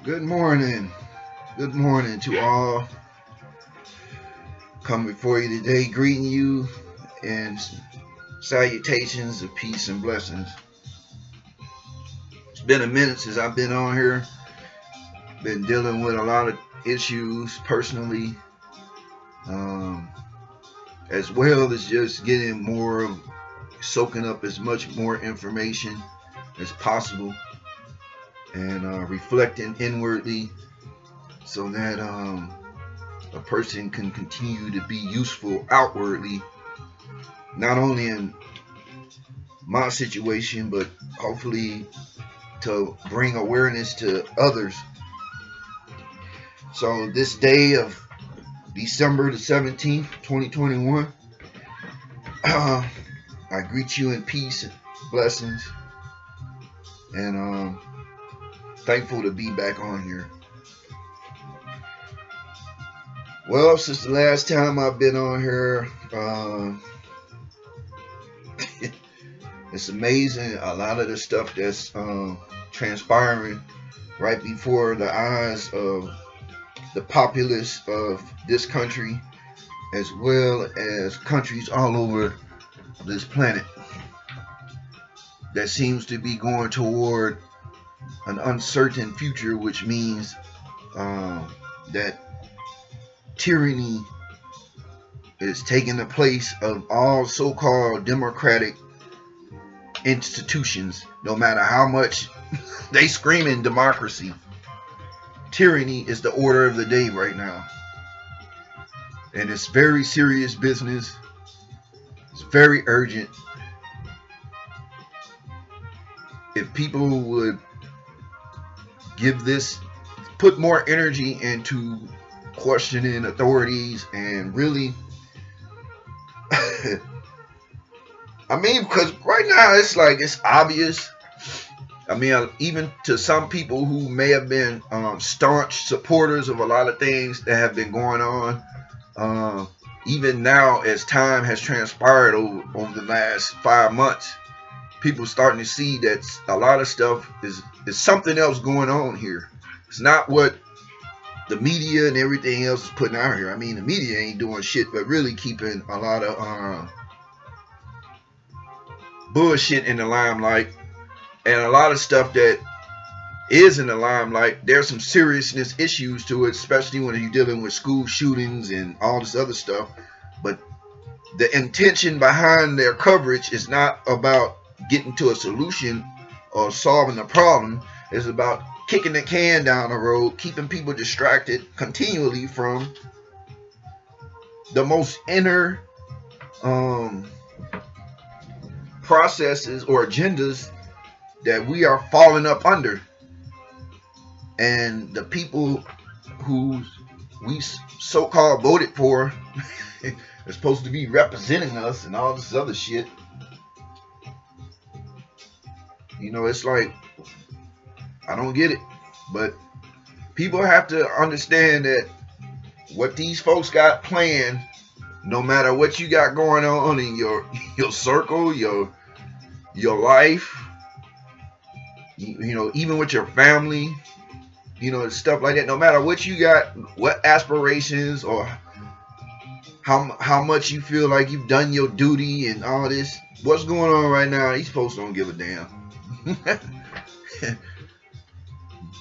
Good morning. Good morning to all. Come before you today, greeting you and salutations of peace and blessings. It's been a minute since I've been on here. Been dealing with a lot of issues personally, um, as well as just getting more, soaking up as much more information as possible and reflecting inwardly so that a person can continue to be useful outwardly, not only in my situation, but hopefully to bring awareness to others. So, this day of December the 17th, 2021, I greet you in peace and blessings, and thankful to be back on here. Well, since the last time I've been on here, it's amazing a lot of the stuff that's transpiring right before the eyes of the populace of this country, as well as countries all over this planet, that seems to be going toward an uncertain future, which means that tyranny is taking the place of all so-called democratic institutions. No matter how much they scream in democracy, tyranny is the order of the day right now, and it's very serious business. It's very urgent. If people would give this, put more energy into questioning authorities and really, I mean, because right now it's like it's obvious. I mean, even to some people who may have been staunch supporters of a lot of things that have been going on, even now as time has transpired over the last 5 months, people starting to see that a lot of stuff is something else going on here. It's not what the media and everything else is putting out here. I mean, the media ain't doing shit but really keeping a lot of bullshit in the limelight, and a lot of stuff that is in the limelight. There's some seriousness issues to it, especially when you're dealing with school shootings and all this other stuff. But the intention behind their coverage is not about getting to a solution or solving the problem. It's about kicking the can down the road, keeping people distracted continually from the most inner processes or agendas that we are falling up under. And the people who we so-called voted for are supposed to be representing us and all this other shit. You know, it's like, I don't get it. But people have to understand that what these folks got planned, no matter what you got going on in your circle, your life, you know, even with your family, you know, stuff like that. No matter what you got, what aspirations, or how much you feel like you've done your duty and all this, what's going on right now, these folks don't give a damn.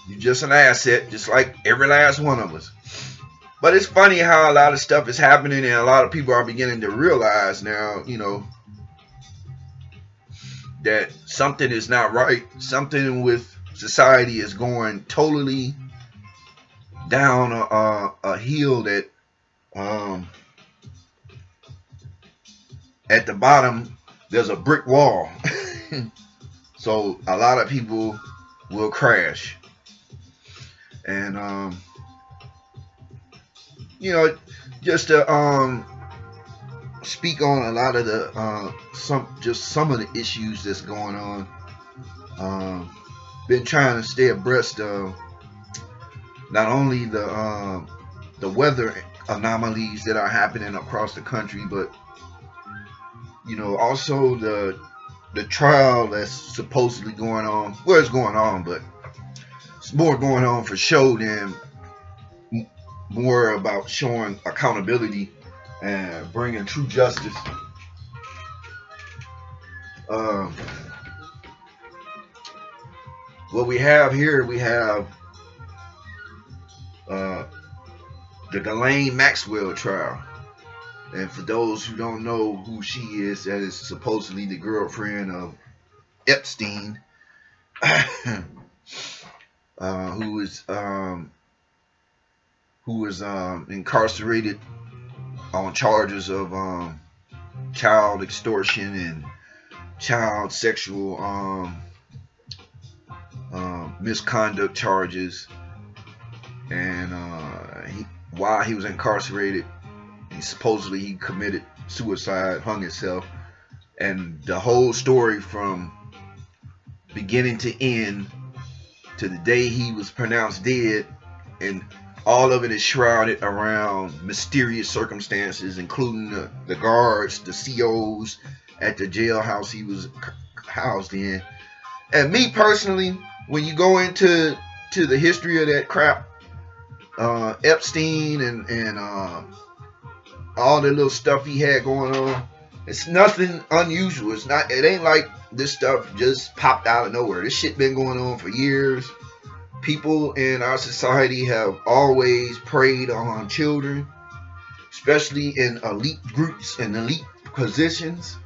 You're just an asset, just like every last one of us. But it's funny how a lot of stuff is happening, and a lot of people are beginning to realize now, you know, that something is not right. Something with society is going totally down a hill that at the bottom there's a brick wall. So a lot of people will crash. And you know, just to speak on a lot of the some of the issues that's going on. Been trying to stay abreast of not only the weather anomalies that are happening across the country, but you know, also the trial that's supposedly going on. Well, it's going on, but It's more going on for show than more about showing accountability and bringing true justice. What we have here, we have the Ghislaine Maxwell trial. And for those who don't know who she is, that is supposedly the girlfriend of Epstein, who was incarcerated on charges of child extortion and child sexual misconduct charges. And while he was incarcerated, supposedly he committed suicide, hung himself. And the whole story from beginning to end to the day he was pronounced dead, and all of it is shrouded around mysterious circumstances, including the guards, the COs at the jailhouse he was housed in. And me personally, when you go into the history of that crap, Epstein and all the little stuff he had going on, it's nothing unusual. It ain't like this stuff just popped out of nowhere. This shit been going on for years. People in our society have always preyed on children, especially in elite groups and elite positions.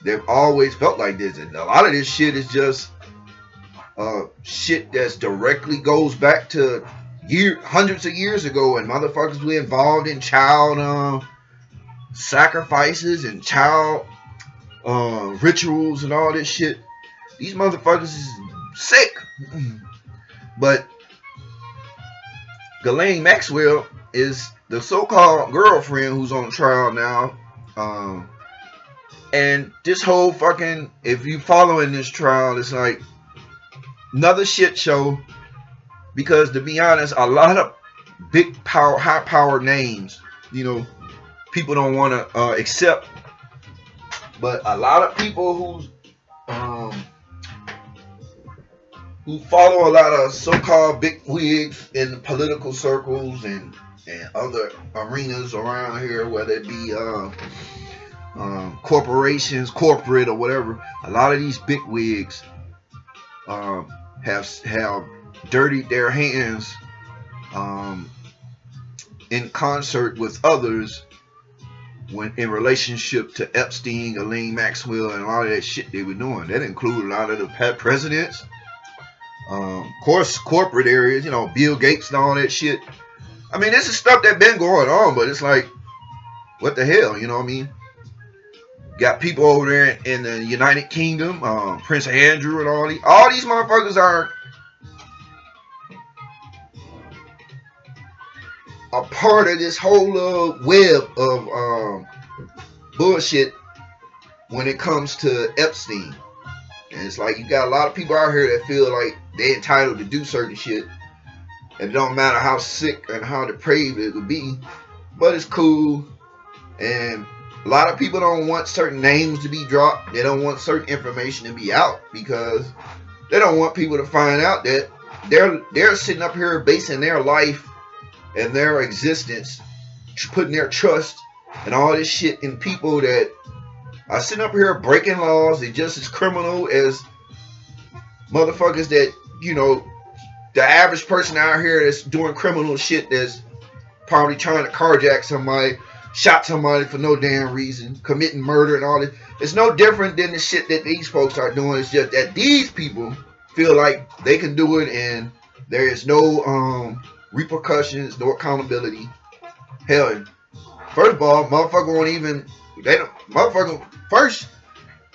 They've always felt like this, and a lot of this shit is just shit that's directly goes back to hundreds of years ago, and motherfuckers were involved in child sacrifices and child rituals and all this shit. These motherfuckers is sick. But Ghislaine Maxwell is the so-called girlfriend who's on trial now. And this whole fucking, if you following this trial, it's like another shit show. Because to be honest, a lot of big power, high power names, you know, people don't want to accept. But a lot of people who follow a lot of so-called big wigs in political circles and other arenas around here, whether it be corporations, corporate or whatever, a lot of these big wigs have dirtied their hands in concert with others when in relationship to Epstein, Ghislaine Maxwell, and a lot of that shit they were doing. That included a lot of the presidents, of course, corporate areas, you know, Bill Gates and all that shit. I mean, this is stuff that been going on, but it's like, what the hell, you know what I mean? Got people over there in the United Kingdom, Prince Andrew and all these motherfuckers are a part of this whole web of bullshit when it comes to Epstein. And it's like you got a lot of people out here that feel like they're entitled to do certain shit. And it don't matter how sick and how depraved it would be. But it's cool. And a lot of people don't want certain names to be dropped. They don't want certain information to be out because they don't want people to find out that they're sitting up here basing their life and their existence, putting their trust and all this shit in people that are sitting up here breaking laws. They're just as criminal as motherfuckers that, you know, the average person out here that's doing criminal shit, that's probably trying to carjack somebody, shot somebody for no damn reason, committing murder and all this. It's no different than the shit that these folks are doing. It's just that these people feel like they can do it and there is no repercussions, no accountability. Hell, first of all, motherfucker won't even, motherfucker first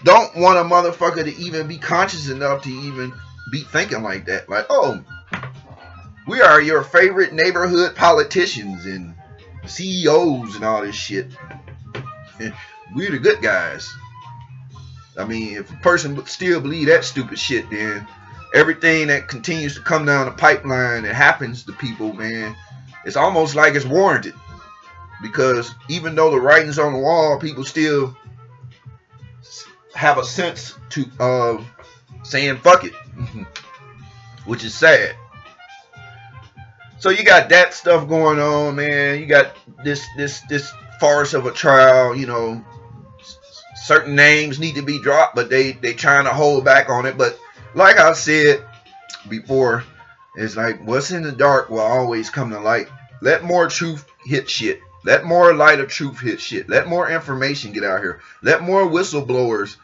don't want a motherfucker to even be conscious enough to even be thinking like that. Like, oh, we are your favorite neighborhood politicians and CEOs and all this shit. We're the good guys. I mean, if a person still believe that stupid shit, then everything that continues to come down the pipeline that happens to people, man, it's almost like it's warranted. Because even though the writing's on the wall, people still have a sense of saying fuck it, which is sad. So you got that stuff going on, man. You got this farce of a trial. You know, certain names need to be dropped, but they trying to hold back on it. But like I said before, it's like what's in the dark will always come to light. Let more truth hit shit. Let more light of truth hit shit. Let more information get out here. Let more whistleblowers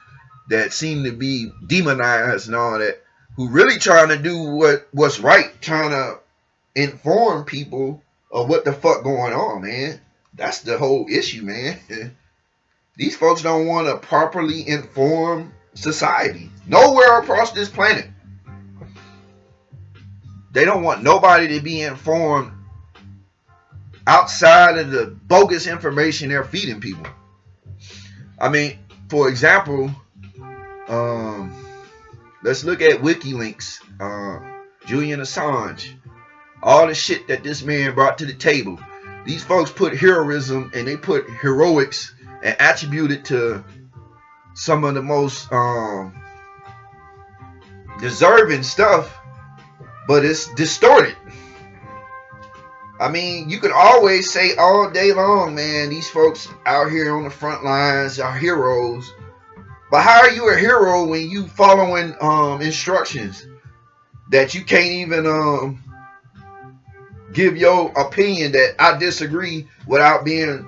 that seem to be demonized and all that, who really trying to do what's right, trying to inform people of what the fuck going on, man. That's the whole issue, man. These folks don't want to properly inform society. Nowhere across this planet. They don't want nobody to be informed outside of the bogus information they're feeding people. I mean, for example, let's look at WikiLeaks, Julian Assange, all the shit that this man brought to the table. These folks put heroism and they put heroics and attribute it to some of the most deserving stuff, but it's distorted. I mean, you can always say all day long, man, these folks out here on the front lines are heroes. But how are you a hero when you following instructions that you can't even give your opinion that I disagree without being,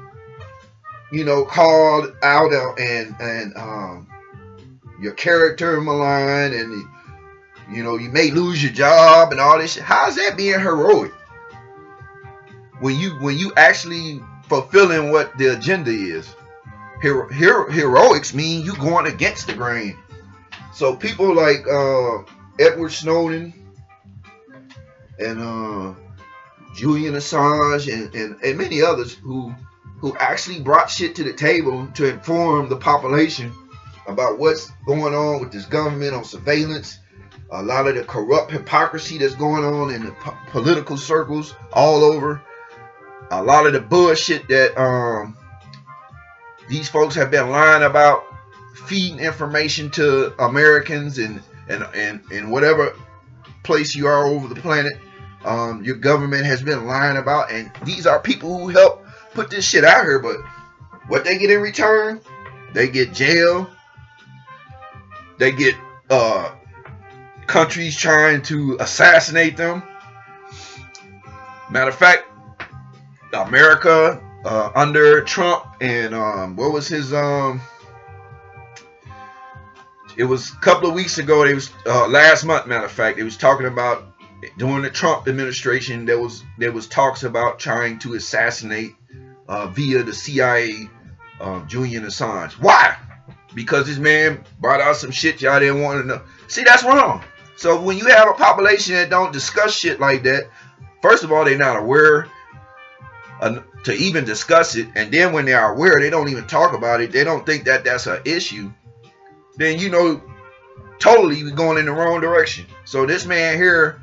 you know, called out and your character maligned, and you know you may lose your job and all this shit? How's that being heroic when you actually fulfilling what the agenda is? Heroics mean you going against the grain. So people like Edward Snowden and Julian Assange and many others who actually brought shit to the table to inform the population about what's going on with this government on surveillance, a lot of the corrupt hypocrisy that's going on in the political circles all over, a lot of the bullshit that these folks have been lying about, feeding information to Americans and whatever place you are over the planet. Your government has been lying about, and these are people who help put this shit out here. But what they get in return, they get jail. They get countries trying to assassinate them. Matter of fact, America under Trump and what was his it was a couple of weeks ago. It was last month. Matter of fact, it was talking about during the Trump administration. There was talks about trying to assassinate via the CIA Julian Assange. Why? Because this man brought out some shit y'all didn't want to know. See, that's wrong. So when you have a population that don't discuss shit like that, first of all, they're not aware to even discuss it, and then when they are aware, they don't even talk about it. They don't think that that's an issue. Then you know, totally you're going in the wrong direction. So this man here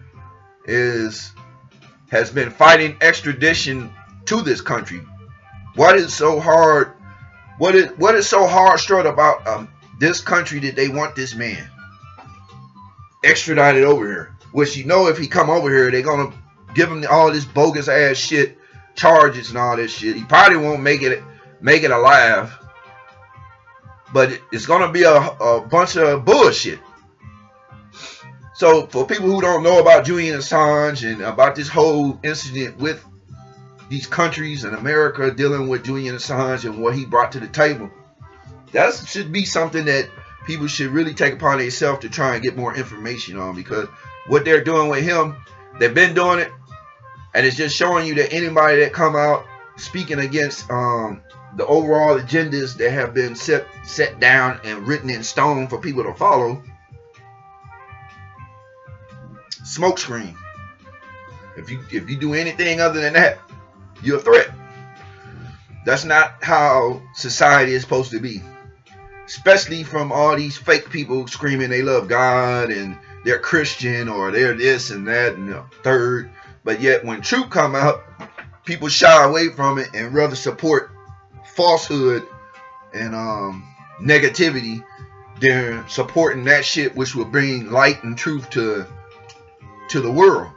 has been fighting extradition to this country. What is so hard? What is so hard struck about this country that they want this man extradited over here? Which, you know, if he come over here, they're gonna give him all this bogus ass shit, charges and all this shit. He probably won't make it alive, but it's gonna be a bunch of bullshit. So for people who don't know about Julian Assange and about this whole incident with these countries and America dealing with Julian Assange and what he brought to the table, that should be something that people should really take upon themselves to try and get more information on, because what they're doing with him, they've been doing it, and it's just showing you that anybody that come out speaking against the overall agendas that have been set down and written in stone for people to follow, smokescreen. If you do anything other than that, you're a threat. That's not how society is supposed to be. Especially from all these fake people screaming they love God and they're Christian or they're this and that and the third. But yet when truth come out, people shy away from it and rather support falsehood and negativity than supporting that shit which will bring light and truth to the world.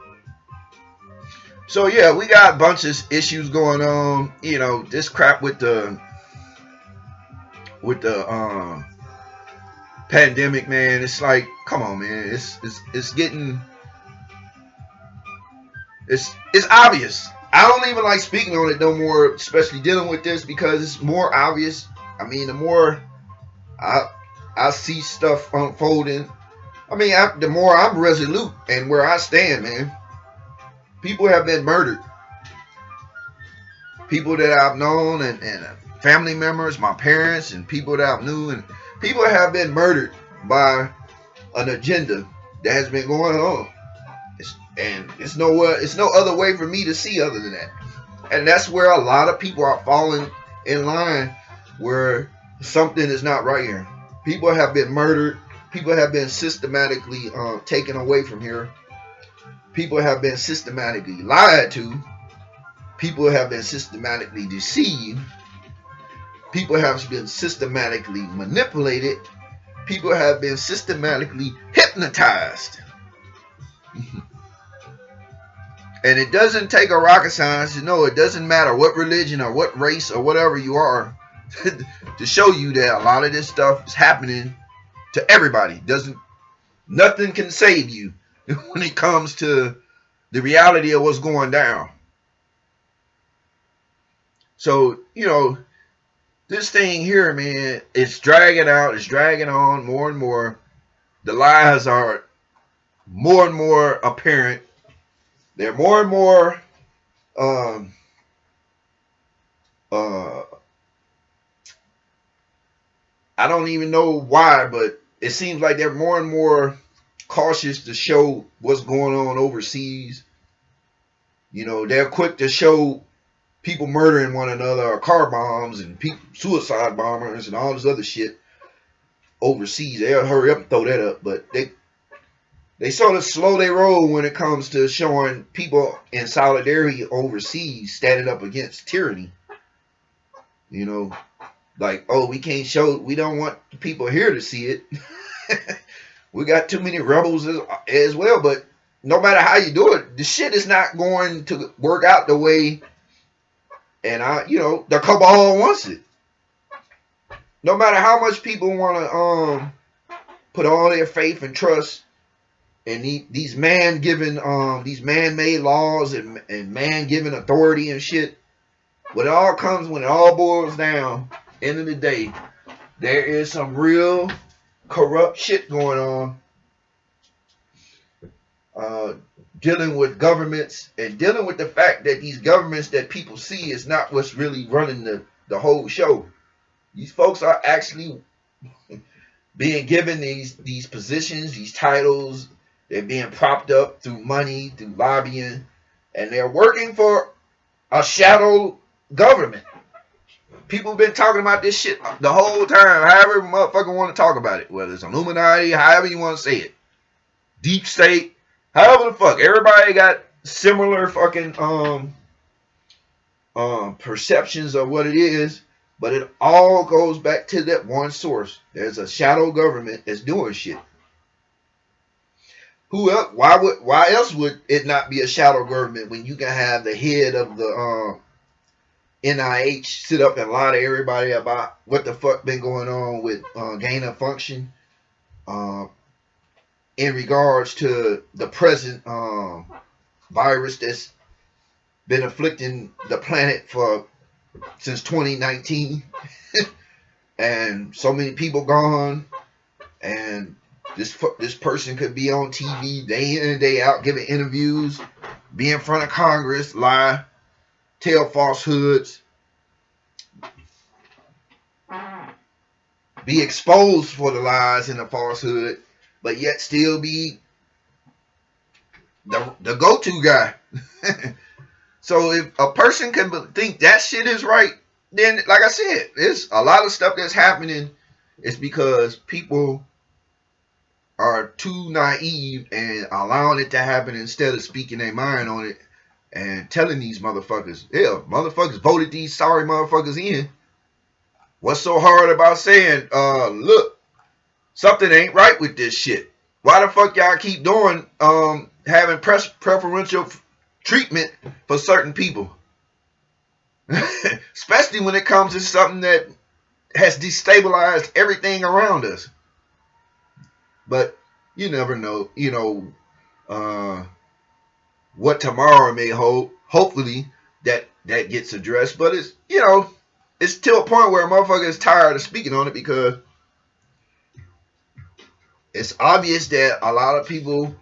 So yeah, we got a bunch of issues going on. You know, this crap with the pandemic, man. It's like, come on, man. It's getting it's obvious. I don't even like speaking on it no more, especially dealing with this, because it's more obvious. I mean, the more I I see stuff unfolding, I mean, the more I'm resolute and where I stand, man. People have been murdered. People that I've known and family members, my parents, and people that I've knew, and people have been murdered by an agenda that has been going on. It's no other way for me to see other than that. And that's where a lot of people are falling in line, where something is not right here. People have been murdered. People have been systematically taken away from here. People have been systematically lied to. People have been systematically deceived. People have been systematically manipulated. People have been systematically hypnotized. And it doesn't take a rocket science to know it doesn't matter what religion or what race or whatever you are to show you that a lot of this stuff is happening to everybody. Nothing can save you when it comes to the reality of what's going down. So, you know, this thing here, man, it's dragging out, it's dragging on more and more. The lies are more and more apparent. They're more and more I don't even know why, but it seems like they're more and more cautious to show what's going on overseas. You know, they're quick to show people murdering one another, or car bombs and suicide bombers and all this other shit overseas. They'll hurry up and throw that up, but they sort of slow their roll when it comes to showing people in solidarity overseas standing up against tyranny. You know, like, oh, we don't want the people here to see it. We got too many rebels as well, but no matter how you do it, the shit is not going to work out the way, and the cabal wants it. No matter how much people want to put all their faith and trust in these man-given, these man-made laws and man-given authority and shit, when it all boils down, end of the day, there is some real corrupt shit going on, dealing with governments and dealing with the fact that these governments that people see is not what's really running the whole show. These folks are actually being given these positions, these titles. They're being propped up through money, through lobbying, and they're working for a shadow government. People have been talking about this shit the whole time, however motherfucker want to talk about it, whether it's Illuminati, however you want to say it, deep state, however the fuck. Everybody got similar fucking perceptions of what it is, but it all goes back to that one source. There's a shadow government that's doing shit. Who else? Why else would it not be a shadow government when you can have the head of the NIH sit up and lie to everybody about what the fuck been going on with gain of function in regards to the present virus that's been afflicting the planet since 2019 and so many people gone, and this person could be on TV day in and day out giving interviews, be in front of Congress, lie, tell falsehoods, be exposed for the lies and the falsehood, but yet still be the go-to guy. So if a person can think that shit is right, then, like I said, there's a lot of stuff that's happening. It's because people are too naive and allowing it to happen instead of speaking their mind on it and telling these motherfuckers, yeah, motherfuckers voted these sorry motherfuckers in. What's so hard about saying, look, something ain't right with this shit? Why the fuck y'all keep doing, having preferential treatment for certain people. Especially when it comes to something that has destabilized everything around us. But you never know, what tomorrow may hold. Hopefully that gets addressed. But it's to a point where a motherfucker is tired of speaking on it, because it's obvious that a lot of people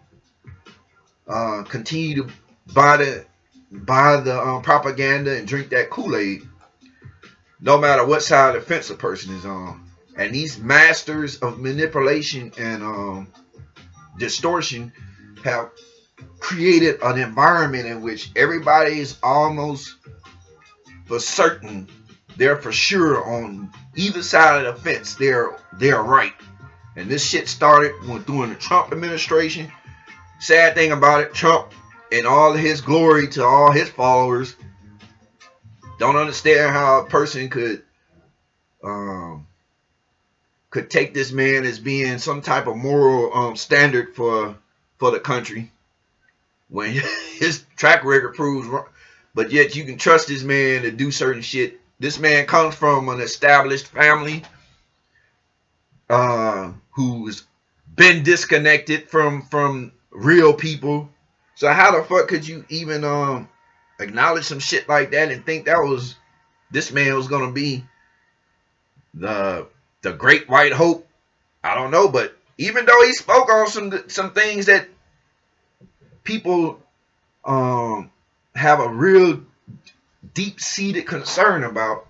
continue to buy the propaganda and drink that Kool-Aid, no matter what side of the fence a person is on. And these masters of manipulation and distortion have created an environment in which everybody is almost for certain, they're for sure on either side of the fence, they're right. And this shit started during the Trump administration. Sad thing about it, Trump, in all his glory to all his followers, don't understand how a person could take this man as being some type of moral standard for the country, when his track record proves wrong. But yet you can trust this man to do certain shit. This man comes from an established family who's been disconnected from real people. So how the fuck could you even acknowledge some shit like that and think this man was gonna be the great white hope? I don't know, but even though he spoke on some things that people have a real deep-seated concern about,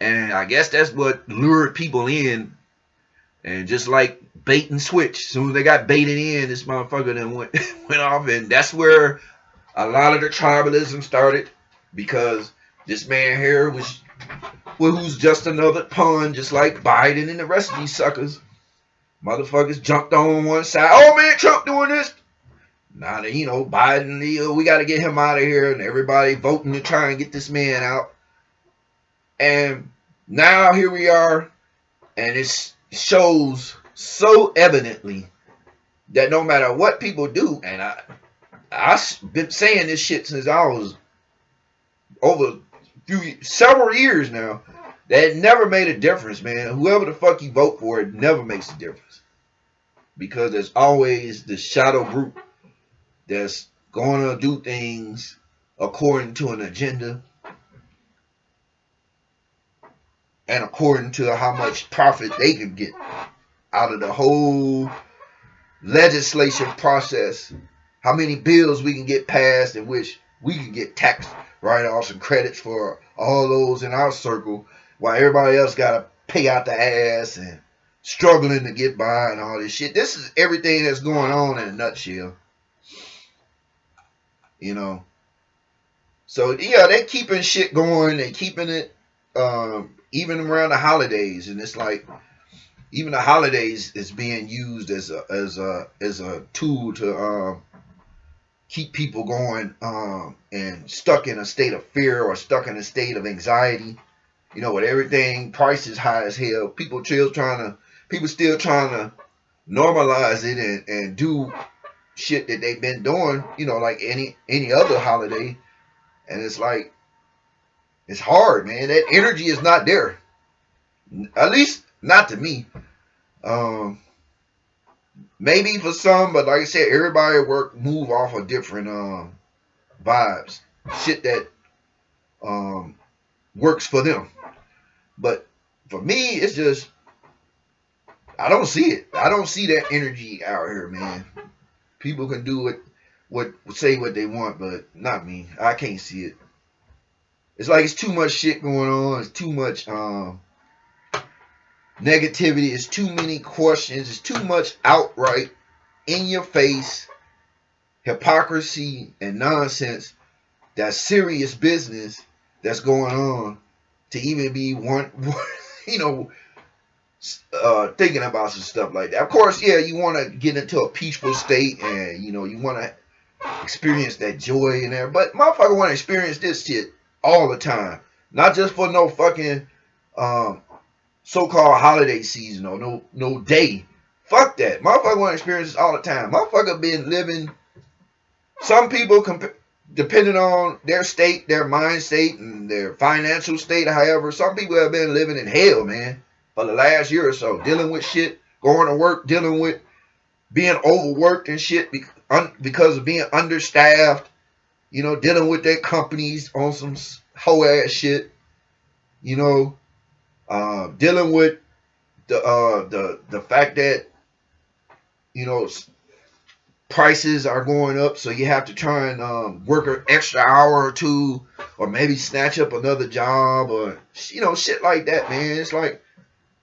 and I guess that's what lured people in. And just like bait and switch, as soon as they got baited in, this motherfucker then went off, and that's where a lot of the tribalism started, because this man here who's just another pawn, just like Biden and the rest of these suckers. Motherfuckers jumped on one side. Oh man, Trump doing this. Now that Biden, we got to get him out of here, and everybody voting to try and get this man out. And now here we are, and it shows so evidently that no matter what people do, and I've been saying this shit since I was over several years now, that it never made a difference, man. Whoever the fuck you vote for, it never makes a difference, because there's always the shadow group that's going to do things according to an agenda and according to how much profit they can get out of the whole legislation process. How many bills we can get passed in which we can get tax write-offs and credits for all those in our circle, while everybody else got to pay out the ass and struggling to get by and all this shit. This is everything that's going on in a nutshell. So yeah, they're keeping shit going. They're keeping it even around the holidays, and it's like even the holidays is being used as a tool to keep people going and stuck in a state of fear or stuck in a state of anxiety. With everything prices high as hell, people still trying to normalize it and do shit that they've been doing, like any other holiday. And it's like, it's hard, man. That energy is not there. At least not to me. Maybe for some, but like I said, everybody at work move off of different vibes. Shit that works for them. But for me, it's just, I don't see it. I don't see that energy out here, man. People can do it, say what they want, but not me. I can't see it. It's like it's too much shit going on. It's too much negativity. It's too many questions. It's too much outright, in your face hypocrisy and nonsense. That's serious business that's going on to even be thinking about some stuff like that. Of course, yeah, you want to get into a peaceful state, and you want to experience that joy in there. But motherfucker want to experience this shit all the time, not just for no fucking so-called holiday season or no day. Fuck that. Motherfucker want to experience this all the time. Motherfucker been living. Some people depending on their state, their mind state, and their financial state. However, some people have been living in hell, man, for the last year or so, dealing with shit, going to work, dealing with being overworked and shit because of being understaffed. You know, dealing with their companies on some hoe ass shit. You know, dealing with the fact that, you know, prices are going up, so you have to try and work an extra hour or two, or maybe snatch up another job, or shit like that, man. It's like,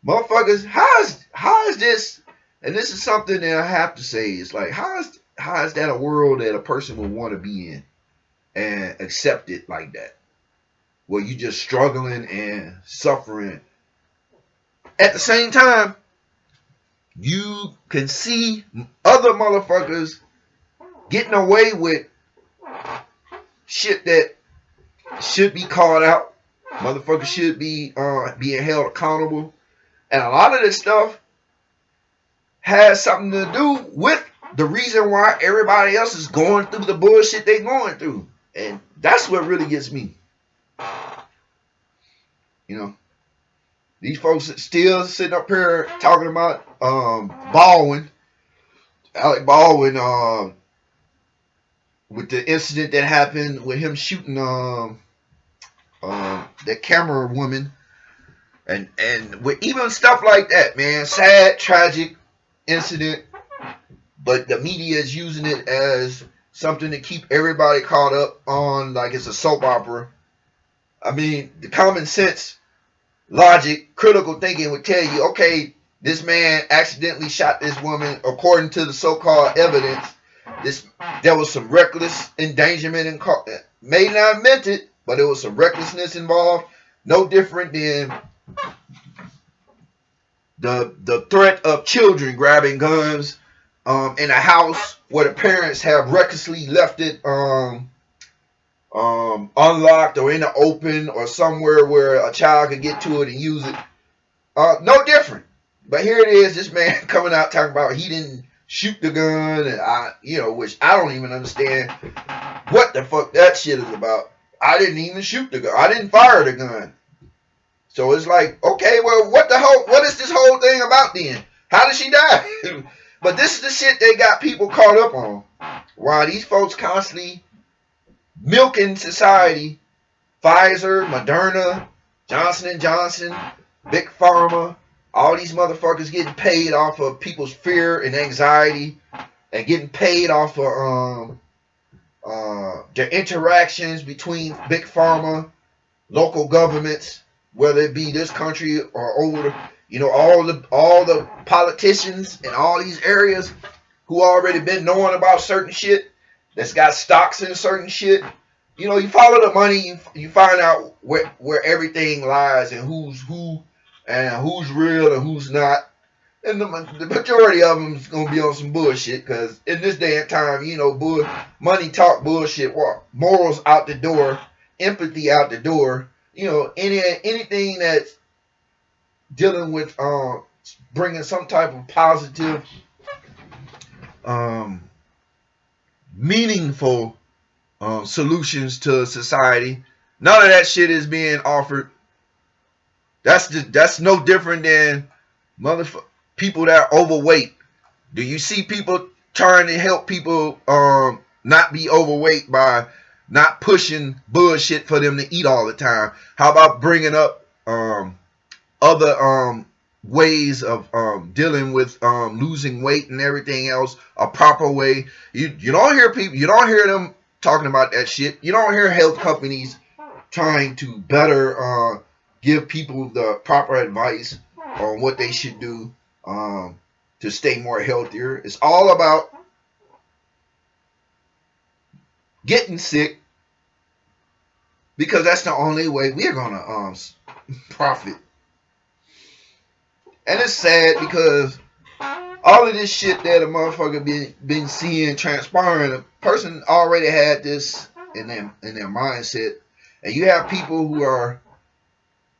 motherfuckers, how is this? And this is something that I have to say. It's like, how is that a world that a person would want to be in and accept it like that, where you just struggling and suffering at the same time? You can see other motherfuckers getting away with shit that should be called out. Motherfuckers should be being held accountable. And a lot of this stuff has something to do with the reason why everybody else is going through the bullshit they going through. And that's what really gets me. You know, these folks still sitting up here talking about Baldwin, Alec Baldwin, with the incident that happened with him shooting that camera woman, and with even stuff like that, man. Sad, tragic incident, but the media is using it as something to keep everybody caught up on, like it's a soap opera. I mean, the common sense, logic, critical thinking would tell you, okay, this man accidentally shot this woman according to the so-called evidence. There was some reckless endangerment and may not have meant it, but there was some recklessness involved. No different than the threat of children grabbing guns in a house where the parents have recklessly left it unlocked or in the open or somewhere where a child could get to it and use it. No different. But here it is, this man coming out talking about he didn't shoot the gun, and which I don't even understand what the fuck that shit is about. I didn't even shoot the gun. I didn't fire the gun. So it's like, okay, well, what is this whole thing about then? How did she die? But this is the shit they got people caught up on. Why these folks constantly milking society. Pfizer, Moderna, Johnson & Johnson, Big Pharma, all these motherfuckers getting paid off of people's fear and anxiety, and getting paid off of their interactions between Big Pharma, local governments, whether it be this country or over all the politicians in all these areas who already been knowing about certain shit, that's got stocks in certain shit. You follow the money, you find out where everything lies and who's who and who's real and who's not. And the majority of them is going to be on some bullshit, because in this day and time, money talk, bullshit walk. Morals out the door, empathy out the door. Anything that's dealing with bringing some type of positive, meaningful solutions to society, none of that shit is being offered. That's no different than people that are overweight. Do you see people trying to help people not be overweight by not pushing bullshit for them to eat all the time? How about bringing up other ways of dealing with losing weight and everything else, a proper way? You don't hear people, you don't hear them talking about that shit. You don't hear health companies trying to better give people the proper advice on what they should do to stay more healthier. It's all about getting sick, because that's the only way we're gonna profit. And it's sad, because all of this shit that a motherfucker been seeing transpiring, a person already had this in their mindset, and you have people who are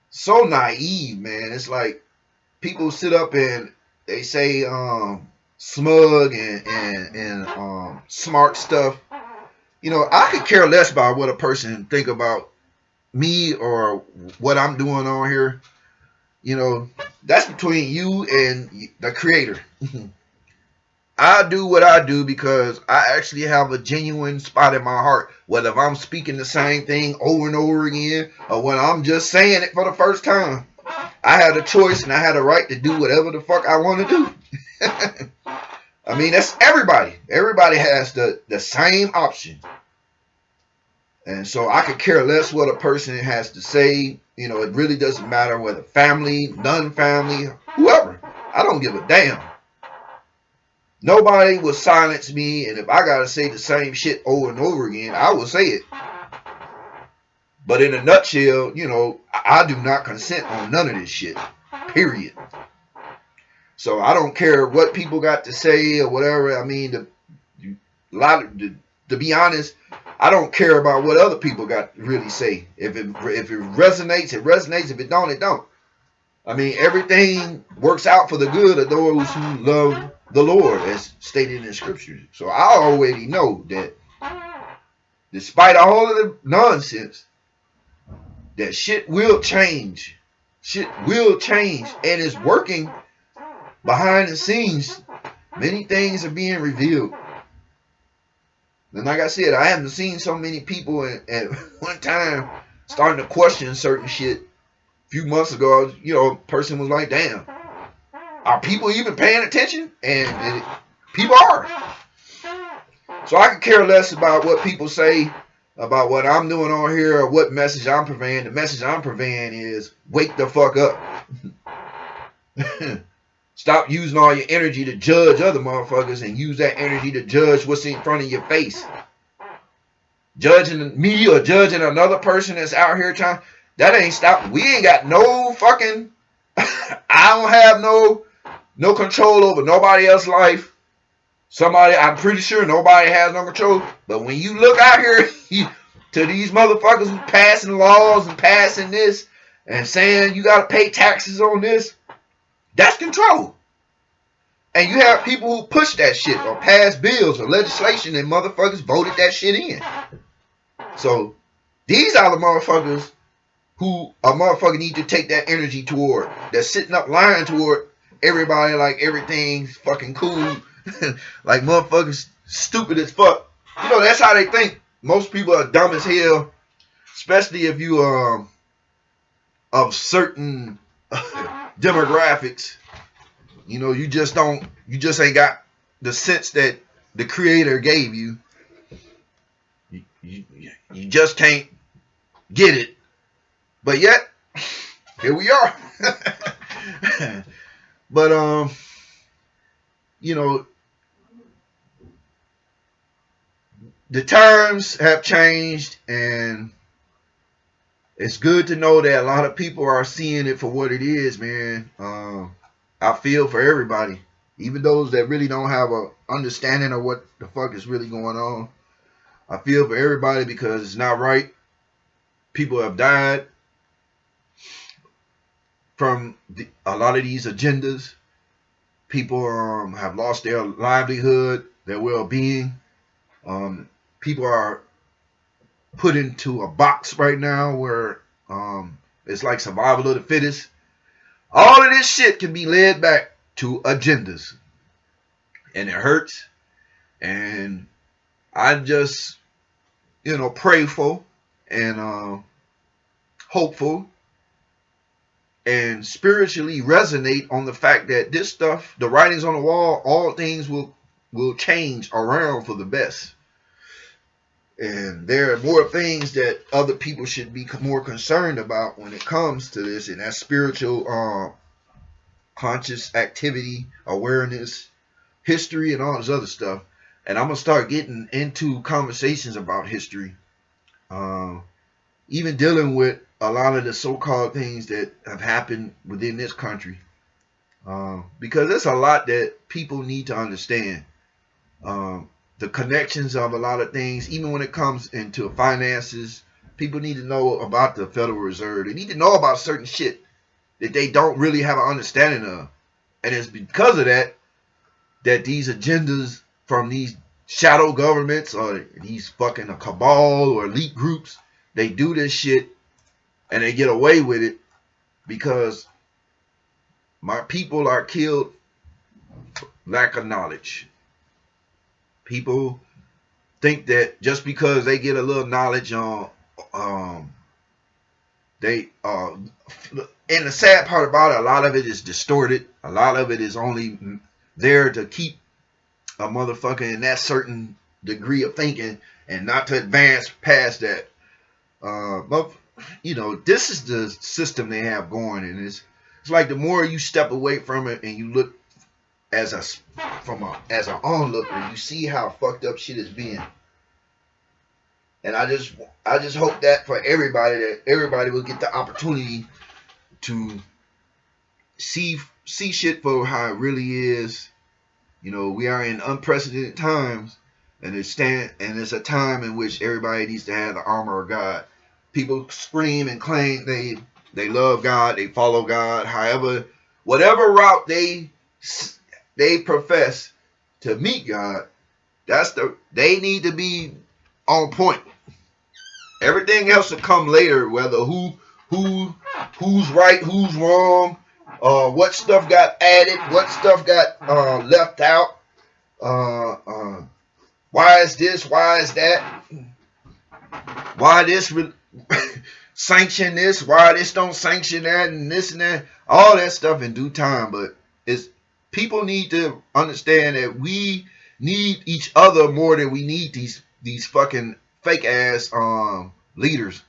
so naive, man. It's like people sit up and they say smug and smart stuff, You know, I could care less about what a person think about me or what I'm doing on here. You know, that's between you and the creator. I do what I do because I actually have a genuine spot in my heart. Whether if I'm speaking the same thing over and over again or when I'm just saying it for the first time, I had a choice and I had a right to do whatever the fuck I want to do. I mean, that's everybody. Everybody has the same option. And so I could care less what a person has to say. You know, it really doesn't matter whether family, non-family, whoever. I don't give a damn. Nobody will silence me, and if I gotta say the same shit over and over again, I will say it. But in a nutshell, you know, I do not consent on none of this shit. Period. So I don't care what people got to say or whatever. I mean, to be honest, I don't care about what other people got to really say. If it resonates, it resonates. If it don't, it don't. I mean, everything works out for the good of those who love the Lord, as stated in the scriptures. So I already know that despite all of the nonsense, that shit will change. Shit will change, and it's working behind the scenes. Many things are being revealed. And like I said, I haven't seen so many people at one time starting to question certain shit. A few months ago, you know, a person was like, damn, are people even paying attention? And people are. So I could care less about what people say about what I'm doing on here or what message I'm conveying. The message I'm conveying is wake the fuck up. Stop using all your energy to judge other motherfuckers and use that energy to judge what's in front of your face. Judging me or judging another person that's out here trying, that ain't stopping. We ain't got no fucking, I don't have no control over nobody else's life. I'm pretty sure nobody has no control. But when you look out here to these motherfuckers who passing laws and passing this and saying you got to pay taxes on this, that's control. And you have people who push that shit or pass bills or legislation and motherfuckers voted that shit in. So these are the motherfuckers who a motherfucker need to take that energy toward. That's sitting up lying toward everybody like everything's fucking cool. Like motherfuckers stupid as fuck. You know, that's how they think. Most people are dumb as hell. Especially if you of certain demographics. You know, you just ain't got the sense that the creator gave you. You just can't get it. But yet, here we are. But you know, the times have changed, and it's good to know that a lot of people are seeing it for what it is, man. I feel for everybody, even those that really don't have a understanding of what the fuck is really going on. I feel for everybody because it's not right. People have died from a lot of these agendas. People have lost their livelihood, their well-being. People are put into a box right now where it's like survival of the fittest. All of this shit can be led back to agendas. And it hurts. And I just, prayerful and hopeful and spiritually resonate on the fact that this stuff, the writings on the wall, all things will change around for the best. And there are more things that other people should be more concerned about when it comes to this, and that's spiritual conscious activity, awareness, history, and all this other stuff. And I'm going to start getting into conversations about history. Even dealing with a lot of the so-called things that have happened within this country. Because there's a lot that people need to understand. The connections of a lot of things, even when it comes into finances, people need to know about the Federal Reserve. They need to know about certain shit that they don't really have an understanding of. And it's because of that these agendas from these shadow governments or these fucking cabal or elite groups, they do this shit and they get away with it because my people are killed for lack of knowledge. People think that just because they get a little knowledge on they and the sad part about it, a lot of it is distorted. A lot of it is only there to keep a motherfucker in that certain degree of thinking and not to advance past that. But you know, this is the system they have going, and it's like the more you step away from it and you look as as an onlooker, you see how fucked up shit is being. And I just hope that for everybody, that everybody will get the opportunity to see shit for how it really is. You know, we are in unprecedented times, and it's a time in which everybody needs to have the armor of God. People scream and claim they love God, they follow God. However, whatever route they profess to meet God, they need to be on point. Everything else will come later, whether who's right, who's wrong, what stuff got added, what stuff got left out. Why is this? Why is that? Why this sanction this? Why this don't sanction that? And this and that. All that stuff in due time. But people need to understand that we need each other more than we need these fucking fake ass leaders.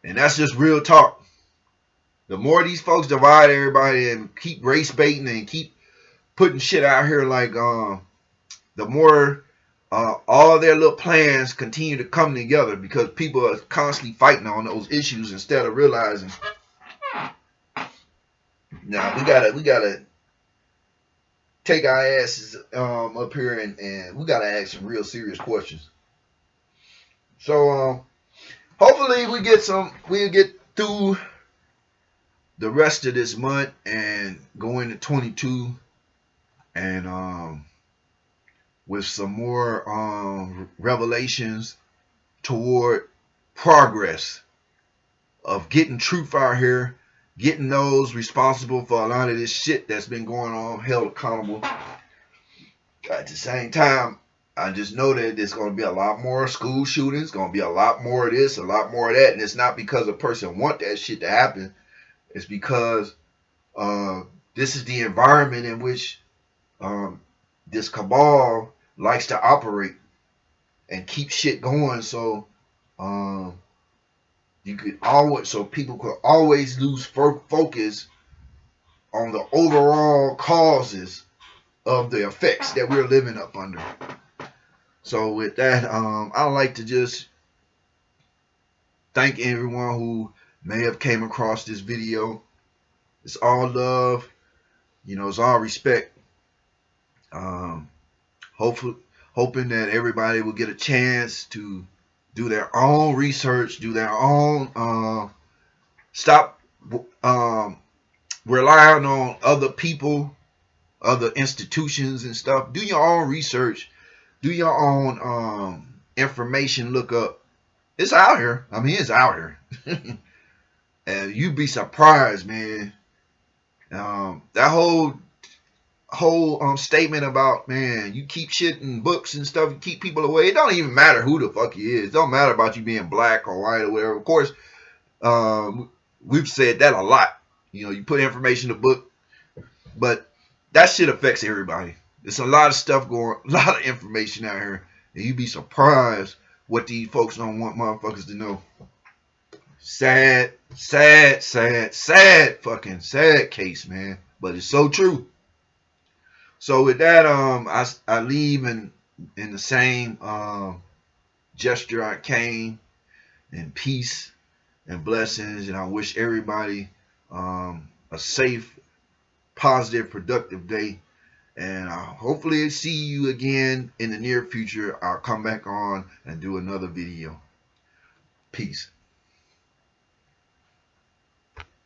And that's just real talk. The more these folks divide everybody and keep race baiting and keep putting shit out here, like the more all their little plans continue to come together, because people are constantly fighting on those issues instead of realizing, now we gotta take our asses up here and we gotta ask some real serious questions. So hopefully we'll get through the rest of this month and go into 22 and with some more revelations toward progress of getting truth out here, getting those responsible for a lot of this shit that's been going on held accountable. At the same time, I just know that there's going to be a lot more school shootings, going to be a lot more of this, a lot more of that, and it's not because a person want that shit to happen. It's because this is the environment in which this cabal likes to operate and keep shit going. So people could always lose focus on the overall causes of the effects that we're living up under. So with that, I'd like to just thank everyone who may have came across this video. It's all love, it's all respect. Hoping that everybody will get a chance to do their own research, do their own stop relying on other people, other institutions and stuff. Do your own research, do your own information look up. It's out here. I mean, it's out here. And you'd be surprised, man. That whole statement about, man, you keep shit in books and stuff, you keep people away. It don't even matter who the fuck you is. It don't matter about you being black or white or whatever. Of course, we've said that a lot. You put information in a book, but that shit affects everybody. There's a lot of stuff going, a lot of information out here, and you'd be surprised what these folks don't want motherfuckers to know. Sad fucking sad case, man. But it's so true. So with that, I leave in the same gesture I came, in peace and blessings, and I wish everybody a safe, positive, productive day. And hopefully see you again in the near future. I'll come back on and do another video. Peace.